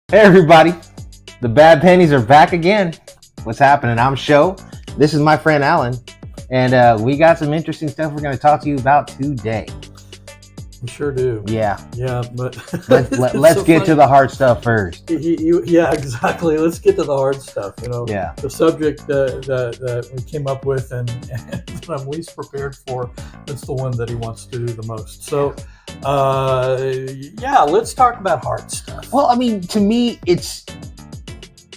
Hey everybody, the Bad Pennies are back again. What's happening? I'm Sho. This is my friend Alan, and we got some interesting stuff we're going to talk to you about today. We sure do. Yeah, but let's so get to the hard stuff first. Yeah, exactly. Let's get to the hard stuff. Yeah. The subject that we came up with and that I'm least prepared for. That's the one that he wants to do the most. So, let's talk about hard stuff. Well, I mean, to me,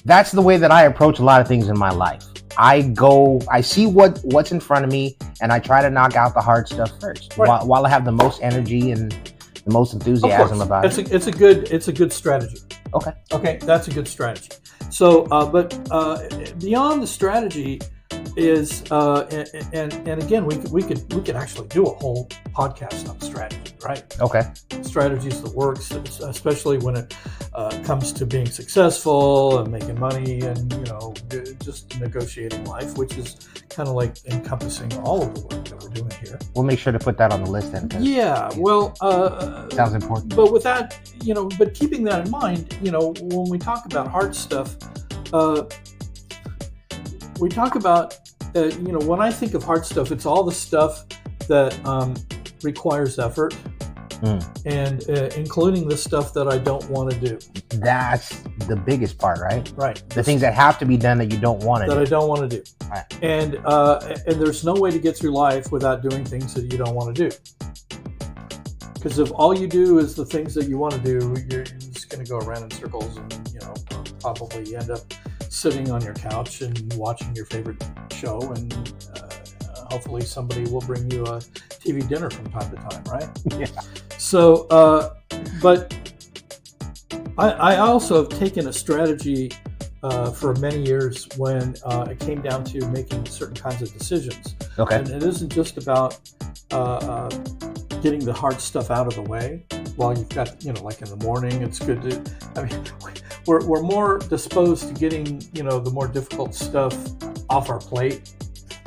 that's the way that I approach a lot of things in my life. I see what's in front of me, and I try to knock out the hard stuff first, right, while I have the most energy and the most enthusiasm about it. It's a good strategy. Okay, that's a good strategy. So, but beyond the strategy is, and again, we could actually do a whole podcast on strategy, right? Okay. Strategies that works, especially when it comes to being successful and making money and just negotiating life, which is kind of like encompassing all of the work that we're doing here. We'll make sure to put that on the list then. Yeah, well, sounds important. But with that, but keeping that in mind, when we talk about hard stuff, we talk about, when I think of hard stuff, it's all the stuff that requires effort, and including the stuff that I don't want to do. That's the biggest part, right? Right. The things that have to be done that you don't want to do. That I don't want to do. Right. And there's no way to get through life without doing things that you don't want to do. Because if all you do is the things that you want to do, you're just going to go around in circles and, probably end up sitting on your couch and watching your favorite show, and hopefully somebody will bring you a TV dinner from time to time, right? Yeah. So, but I also have taken a strategy for many years when it came down to making certain kinds of decisions. Okay. And it isn't just about getting the hard stuff out of the way while you've got, like in the morning, it's good to, we're more disposed to getting, the more difficult stuff off our plate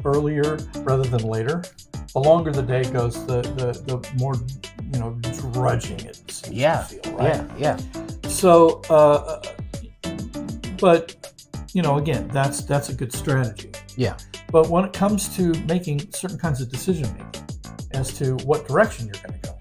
earlier rather than later. The longer the day goes, the more, drudging it seems to feel, right? Yeah. So, but, again, that's a good strategy. Yeah. But when it comes to making certain kinds of decision making as to what direction you're going to go,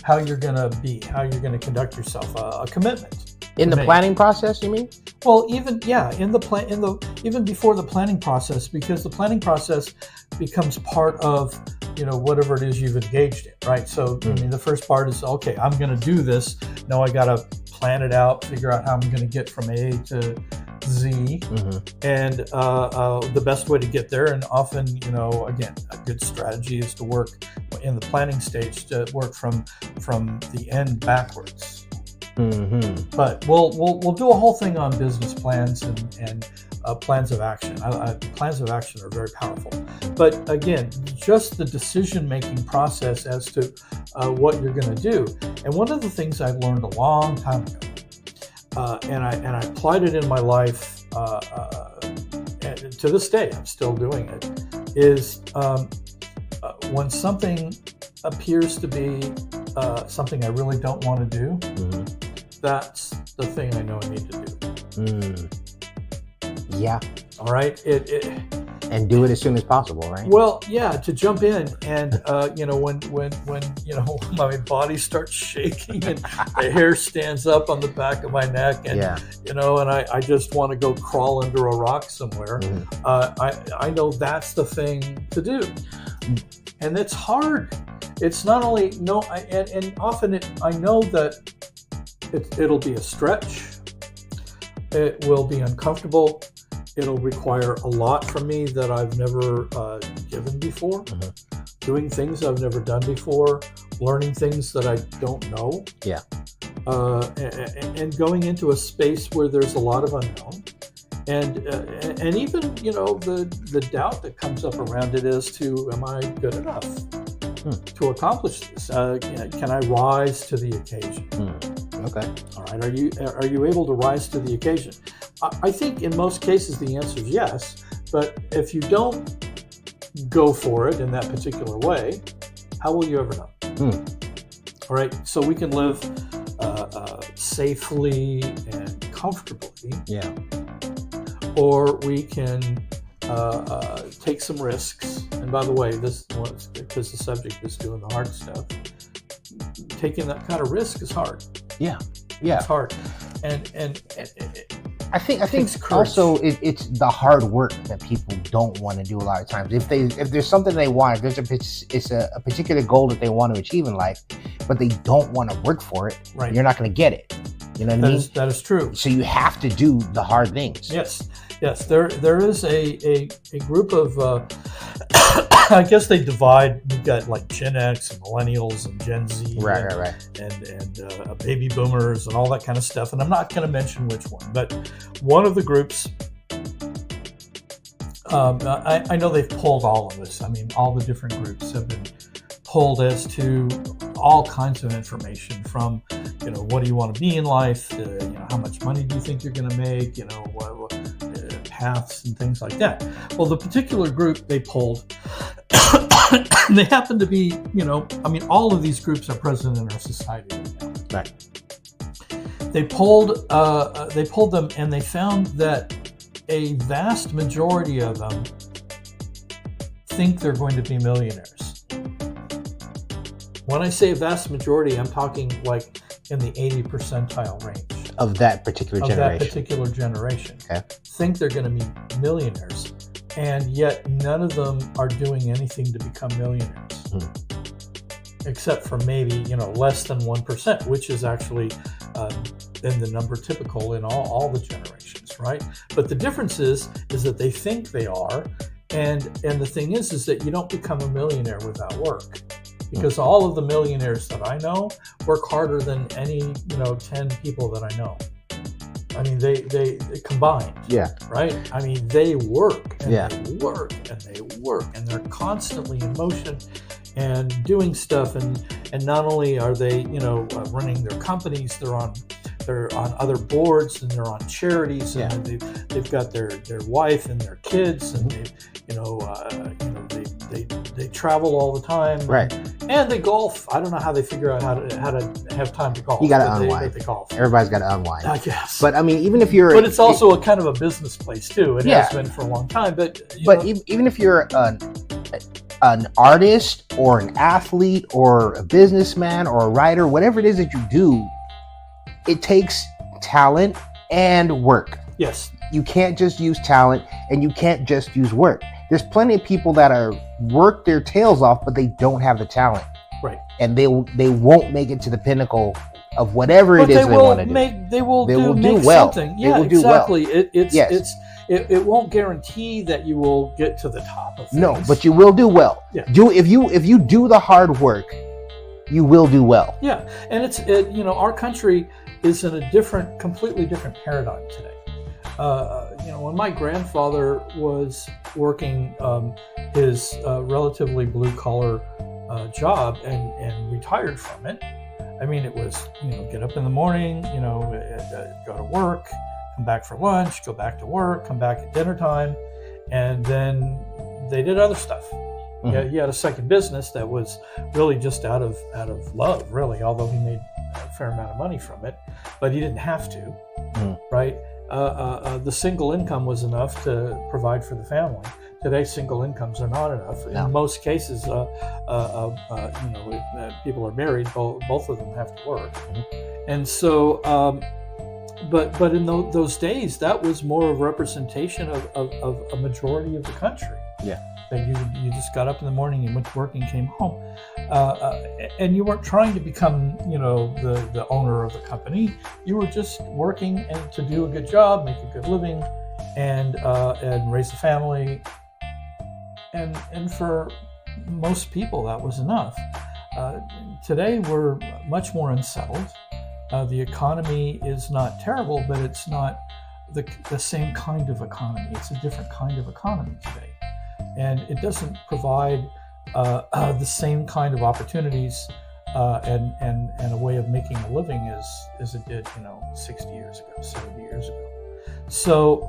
how you're going to be, how you're going to conduct yourself, a commitment. In the planning process, you mean? Well, even before the planning process, because the planning process becomes part of, whatever it is you've engaged in, right? So, the first part is, okay, I'm going to do this. Now I got to plan it out, figure out how I'm going to get from A to Z, and the best way to get there. And often, again, a good strategy is to work in the planning stage, to work from the end backwards. But we'll do a whole thing on business plans and plans of action. Plans of action are very powerful. But again, just the decision-making process as to what you're going to do. And one of the things I learned a long time ago, and I applied it in my life, and to this day I'm still doing it, is when something appears to be something I really don't want to do, that's the thing I know I need to do. Yeah. All right. And do it as soon as possible, right? Well, yeah, to jump in and when my body starts shaking and the hair stands up on the back of my neck, and and I just want to go crawl under a rock somewhere. I know that's the thing to do, and it's hard. It's not only and often I know that it'll be a stretch. It will be uncomfortable. It'll require a lot from me that I've never given before, doing things I've never done before, learning things that I don't know. Yeah. And going into a space where there's a lot of unknown. And even, the doubt that comes up around it as to, am I good enough to accomplish this? Can I rise to the occasion? Okay. All right. Are you able to rise to the occasion? I think in most cases the answer is yes. But if you don't go for it in that particular way, how will you ever know? All right. So we can live safely and comfortably, Yeah. or we can take some risks. And by the way, this was because the subject is doing the hard stuff. Taking that kind of risk is hard. Yeah. It's hard, and I think takes courage. also it's the hard work that people don't want to do a lot of times. If there's something they want, if it's a particular goal that they want to achieve in life, but they don't want to work for it, Right. You're not going to get it. You know what I mean? that is true. So you have to do the hard things. Yes. There is a group of I guess they divide. You've got like Gen X and Millennials and Gen Z, Right. and baby boomers and all that kind of stuff. And I'm not going to mention which one, but one of the groups. I know they've pulled all of this. I mean, all the different groups have been pulled as to all kinds of information from, what do you want to be in life? How much money do you think you're going to make? What paths and things like that. Well, the particular group they pulled, they happen to be, all of these groups are present in our society right now. Right. They pulled them, and they found that a vast majority of them think they're going to be millionaires. When I say a vast majority, I'm talking like in the 80 percentile range Of that particular generation. Okay. Think they're going to be millionaires, and yet none of them are doing anything to become millionaires, except for maybe less than 1%, which is actually been the number typical in all the generations, right? But the difference is that they think they are, and the thing is that you don't become a millionaire without work. Because all of the millionaires that I know work harder than any 10 people that I know. I mean, they combined. Yeah. Right. I mean, they work and Yeah. they work and they work, and they're constantly in motion and doing stuff. And not only are they running their companies, they're on other boards, and they're on charities, and they've got their wife and their kids, and they travel all the time, Right. And they golf. I don't know how they figure out how to have time to golf. You got to but unwind. They golf. Everybody's got to unwind. I guess. But I mean, even if you're, But it's also a kind of a business place too. It Yeah. has been for a long time. But even if you're an artist or an athlete or a businessman or a writer, whatever it is that you do, it takes talent and work. yes, You can't just use talent, and you can't just use work. There's plenty of people that are work their tails off, but they don't have the talent, right. and they won't make it to the pinnacle of whatever it is they want to do. They will do make well. something. They Yeah, will do well. exactly. It won't guarantee that you will get to the top of things. No, but you will do well. Yeah. If you do the hard work, you will do well. Yeah, and our country is in a completely different paradigm today. When my grandfather was working his relatively blue-collar job and retired from it, I mean, it was, get up in the morning, go to work, come back for lunch, go back to work, come back at dinner time, and then they did other stuff. Mhm. Yeah, he had a second business that was really just out of love, really, although he made a fair amount of money from it, but he didn't have to, right? The single income was enough to provide for the family. Today, single incomes are not enough. No. In most cases, people are married, both of them have to work. And so, but in those days, that was more of a representation of a majority of the country. Yeah. That you just got up in the morning, you went to work, and came home, and you weren't trying to become the owner of the company. You were just working and to do a good job, make a good living, and raise a family. And for most people, that was enough. Today, we're much more unsettled. The economy is not terrible, but it's not the same kind of economy. It's a different kind of economy today. And it doesn't provide the same kind of opportunities and a way of making a living as it did, 60 years ago, 70 years ago. So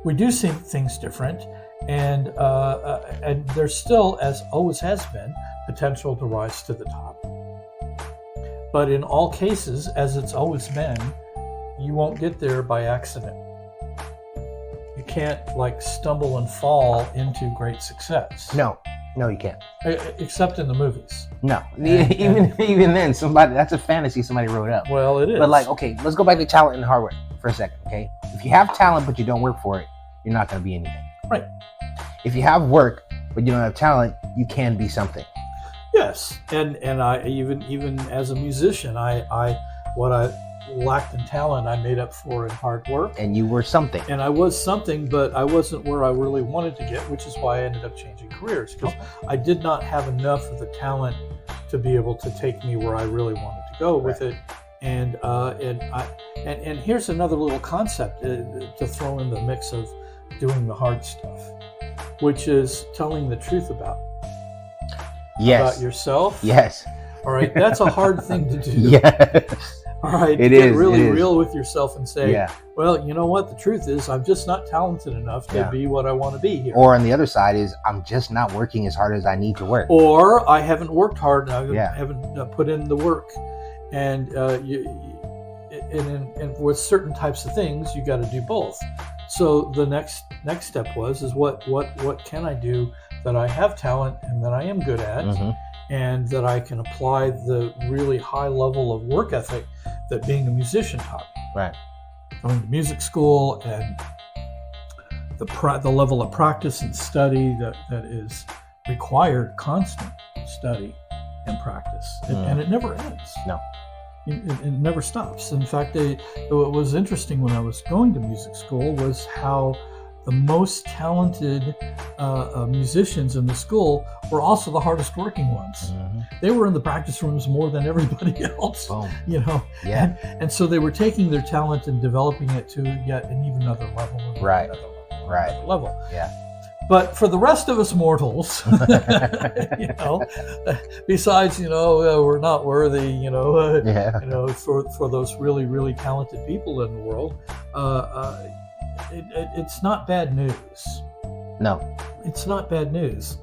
we do see things different, and there's still, as always has been, potential to rise to the top. But in all cases, as it's always been, you won't get there by accident. You can't like stumble and fall into great success. No, you can't. Except in the movies. No, even then, that's a fantasy somebody wrote up. Well, it is. But like, okay, let's go back to talent and hard work for a second, okay? If you have talent but you don't work for it, you're not going to be anything. Right. If you have work but you don't have talent, you can be something. Yes, and I even as a musician, what I lacked in talent, I made up for in hard work. And you were something. And I was something, but I wasn't where I really wanted to get, which is why I ended up changing careers, because I did not have enough of the talent to be able to take me where I really wanted to go with it. And here's another little concept to throw in the mix of doing the hard stuff, which is telling the truth about yourself. Yes. All right, that's a hard thing to do. Yes. All right, it get is really real with yourself and say, yeah. Well, you know what? The truth is, I'm just not talented enough to be what I want to be here. Or on the other side is, I'm just not working as hard as I need to work. Or I haven't worked hard. I haven't put in the work. And and with certain types of things, you got to do both. So the next step is what can I do that I have talent and that I am good at, and that I can apply the really high level of work ethic that being a musician taught me. Right. Going to music school and the level of practice and study that is required, constant study and practice, and it never ends. No. It never stops. In fact, what was interesting when I was going to music school was how the most talented musicians in the school were also the hardest working ones. They were in the practice rooms more than everybody else. Boom. You know. Yeah. And so they were taking their talent and developing it to yet an even another level. Right. Another level. Yeah. But for the rest of us mortals, you know, besides, you know, we're not worthy, you know, you know, for those really, really talented people in the world, it's not bad news. No. It's not bad news.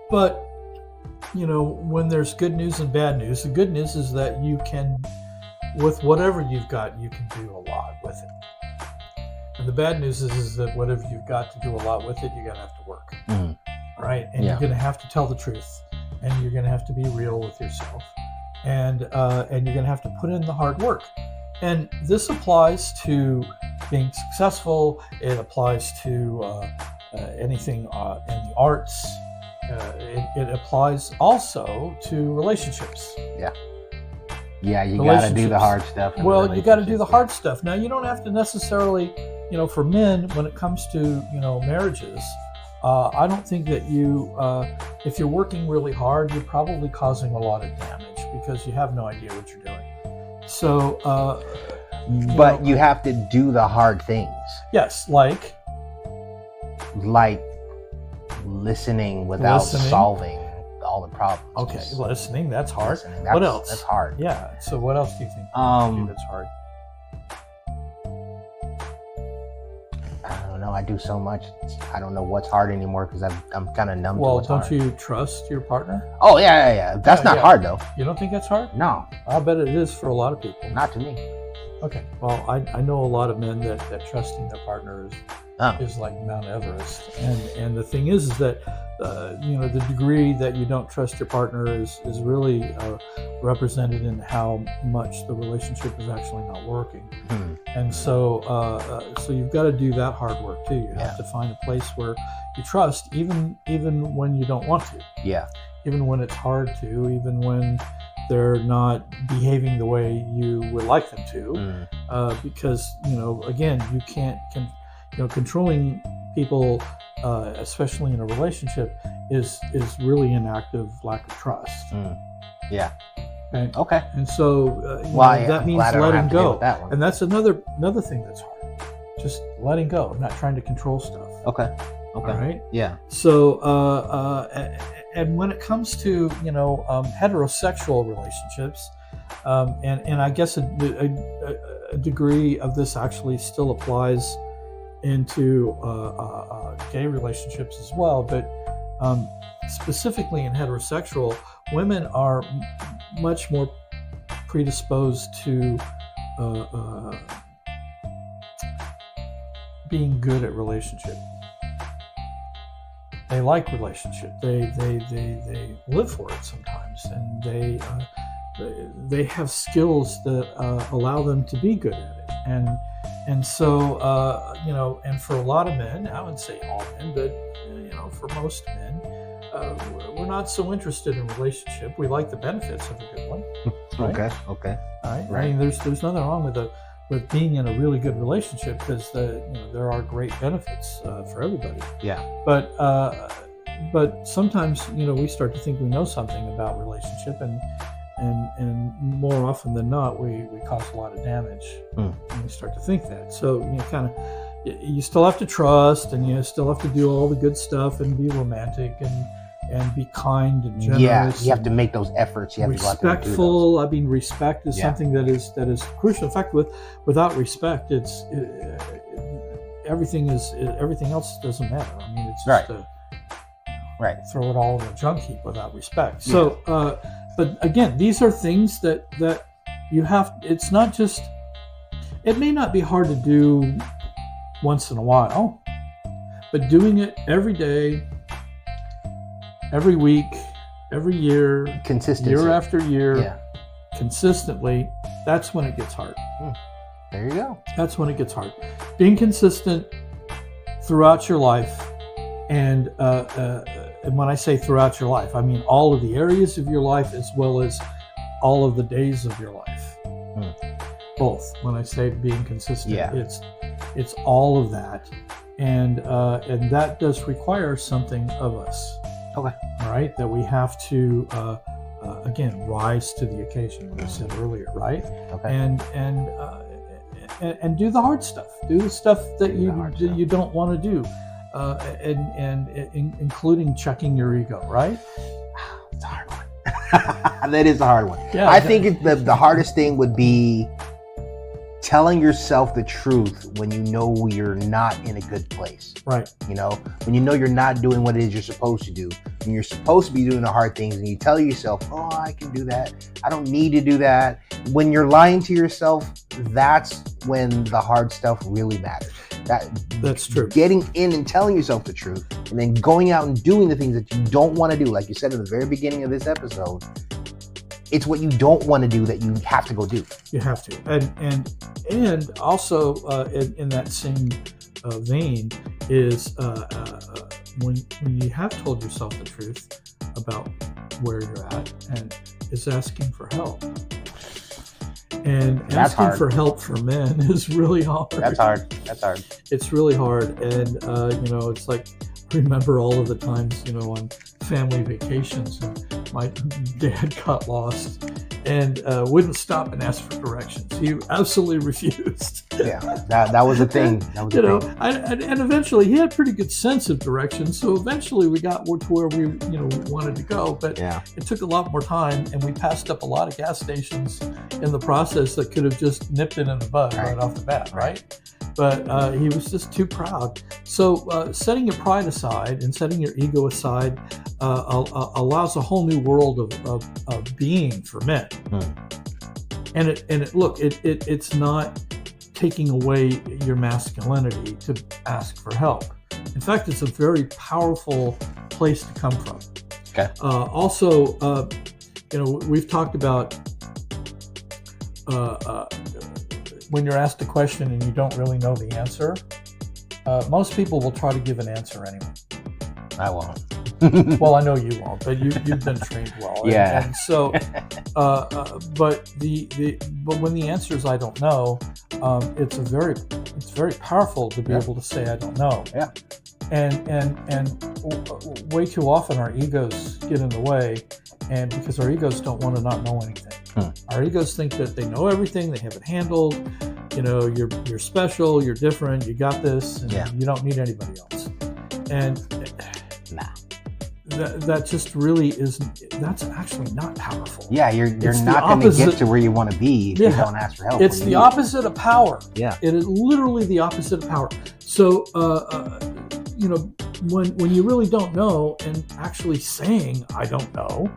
But, you know, when there's good news and bad news, the good news is that you can, with whatever you've got, you can do a lot with it. And the bad news is that whatever you've got to do a lot with it, you're going to have to work. Right? And you're going to have to tell the truth. And you're going to have to be real with yourself. And you're going to have to put in the hard work. And this applies to being successful. It applies to anything in the arts. It applies also to relationships. Yeah, you got to do the hard stuff. Well, you got to do the hard stuff. Now, you don't have to necessarily, you know, for men, when it comes to, you know, marriages, I don't think that if you're working really hard, you're probably causing a lot of damage because you have no idea what you're doing. So, but you have to do the hard things. Yes, like listening without solving all the problems. Okay, listening, that's hard. What else? That's hard. Yeah. So what else do you think that's hard? I don't know. I do so much. I don't know what's hard anymore because I'm kind of numb to what's hard. Well, don't you trust your partner? Oh, yeah. That's not hard, though. You don't think that's hard? No. I'll bet it is for a lot of people. Not to me. Okay. Well, I know a lot of men that trusting their partner is like Mount Everest. And the thing is that, you know, the degree that you don't trust your partner is really represented in how much the relationship is actually not working. And so you've got to do that hard work too. You have to find a place where you trust, even when you don't want to. Yeah. Even when it's hard to, even when they're not behaving the way you would like them to, because, you know, again, you can't, controlling people, especially in a relationship, is really an act of lack of trust. Yeah. Okay. And so that means letting go. And that's another thing that's hard. Just letting go, not trying to control stuff. Okay. All right. Yeah. So, and when it comes to, you know, heterosexual relationships, and I guess a degree of this actually still applies into gay relationships as well, but specifically in heterosexual, women are much more predisposed to being good at relationship. They like relationship. They live for it sometimes, and they have skills that allow them to be good at it. And so and for a lot of men, I wouldn't say all men, but for most men, we're not so interested in relationship. We like the benefits of a good one. Right? Okay. Right. I mean, there's nothing wrong with being in a really good relationship, because there are great benefits for everybody. Yeah. But sometimes we start to think we know something about relationship, and more often than not we cause a lot of damage when we start to think that. So you still have to trust, and you still have to do all the good stuff, and be romantic, and be kind and generous. Yeah, you have to make those efforts. You have to go out there and do respectful. I mean, respect is something that is crucial. In fact, without respect, everything else doesn't matter. I mean, it's just right. Throw it all in the junk heap without respect. So, but again, these are things that you have. It's not just. It may not be hard to do once in a while, but doing it every day, every week, every year, consistency, year after year, consistently, that's when it gets hard. There you go. That's when it gets hard. Being consistent throughout your life, and when I say throughout your life, I mean all of the areas of your life as well as all of the days of your life. Both. When I say being consistent, it's all of that, and that does require something of us. Okay. All right. That we have to again rise to the occasion, what I said earlier, right? Okay. And do the hard stuff. Do the stuff that you don't want to do, and including checking your ego, right? It's a hard one. That is a hard one. Yeah, I think the hardest thing would be telling yourself the truth when you know you're not in a good place. Right. When you know you're not doing what it is you're supposed to do. When you're supposed to be doing the hard things, and you tell yourself, oh, I can do that. I don't need to do that. When you're lying to yourself, that's when the hard stuff really matters. That's true. Getting in and telling yourself the truth, and then going out and doing the things that you don't want to do. Like you said at the very beginning of this episode, it's what you don't want to do that you have to go do. You have to. And also in that same vein is when you have told yourself the truth about where you're at, and is asking for help. And that's asking hard. For help for men is really hard. That's hard. It's really hard. And, it's like, remember all of the times, on family vacations, and my dad got lost and wouldn't stop and ask for directions. He absolutely refused. Yeah, that was a thing. And eventually he had a pretty good sense of direction. So eventually we got to where we, wanted to go. But it took a lot more time, and we passed up a lot of gas stations in the process that could have just nipped it in the bud right off the bat, right? But he was just too proud. So setting your pride aside and setting your ego aside allows a whole new world of being for men. And it's not taking away your masculinity to ask for help. In fact, it's a very powerful place to come from. Okay. Also, we've talked about when you're asked a question and you don't really know the answer. Most people will try to give an answer anyway. I won't. Well, I know you won't, but you've been trained well. Yeah. And so, but when the answer is I don't know, it's very powerful to be able to say I don't know. Yeah. And way too often our egos get in the way, and because our egos don't want to not know anything. Our egos think that they know everything, they have it handled. You're special, you're different, you got this, and you don't need anybody else. And that just really isn't. That's actually not powerful. Yeah, you're not going to get to where you want to be if you don't ask for help. It's the opposite of power. Yeah, it is literally the opposite of power. So, when you really don't know and actually saying I don't know,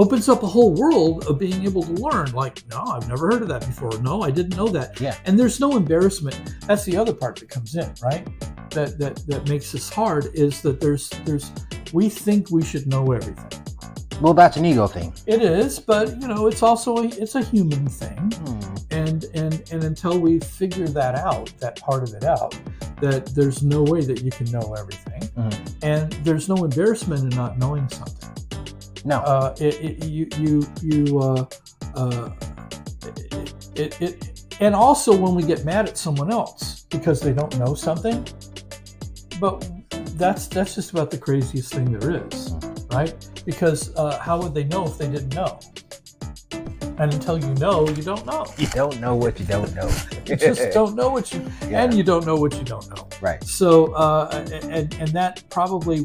opens up a whole world of being able to learn. Like, no, I've never heard of that before. No, I didn't know that. Yeah. And there's no embarrassment. That's the other part that comes in, right? That makes this hard is that we think we should know everything. Well, that's an ego thing. It is, but it's also it's a human thing. And until we figure that out, that part of it out, that there's no way that you can know everything, and there's no embarrassment in not knowing something. No. And also when we get mad at someone else because they don't know something, but that's just about the craziest thing there is, right? Because how would they know if they didn't know? And until you know, you don't know. You don't know what you don't know. You just don't know what you, and you don't know what you don't know. Right. So, and that probably,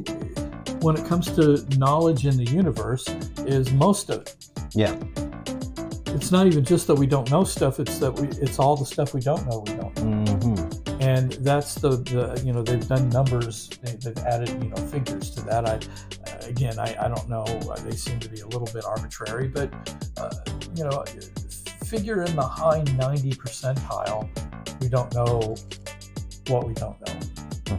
when it comes to knowledge in the universe, is most of it. Yeah. It's not even just that we don't know stuff; it's that it's all the stuff we don't know. And that's the they've done numbers, they've added figures to that. I don't know. They seem to be a little bit arbitrary, but figure in the high 90 percentile. We don't know what we don't know.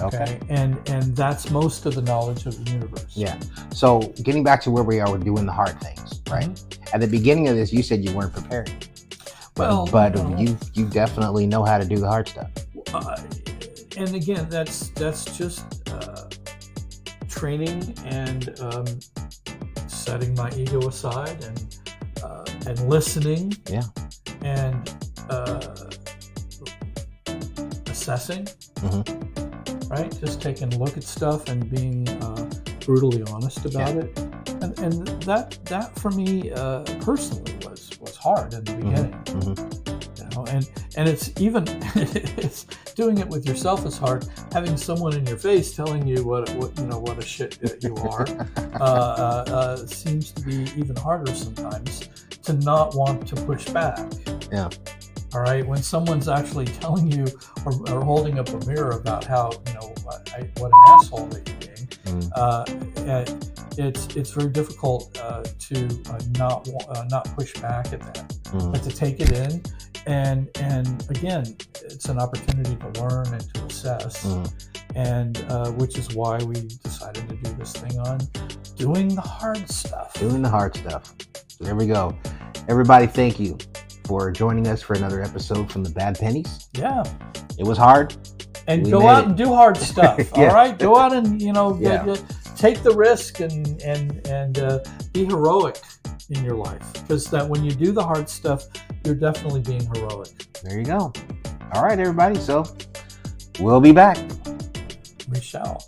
Okay. And that's most of the knowledge of the universe. Yeah. So getting back to where we are with doing the hard things, right? At the beginning of this, you said you weren't prepared. But you definitely know how to do the hard stuff. And again, that's just training and setting my ego aside and listening. Yeah. And assessing. Right, just taking a look at stuff and being brutally honest about it, and that for me personally was hard in the beginning. And it's even it's doing it with yourself is hard. Having someone in your face telling you what a shit you are seems to be even harder sometimes, to not want to push back. Yeah. All right, when someone's actually telling you or holding up a mirror about how what an asshole that you're being, it's very difficult to not push back at that, but to take it in, and again, it's an opportunity to learn and to assess, and which is why we decided to do this thing on doing the hard stuff. Doing the hard stuff. There we go. Everybody, thank you for joining us for another episode from the Bad Pennies. Yeah. It was hard. And go out and do hard stuff. All right? Go out and, take the risk and be heroic in your life. Because that when you do the hard stuff, you're definitely being heroic. There you go. All right, everybody. So we'll be back. We shall.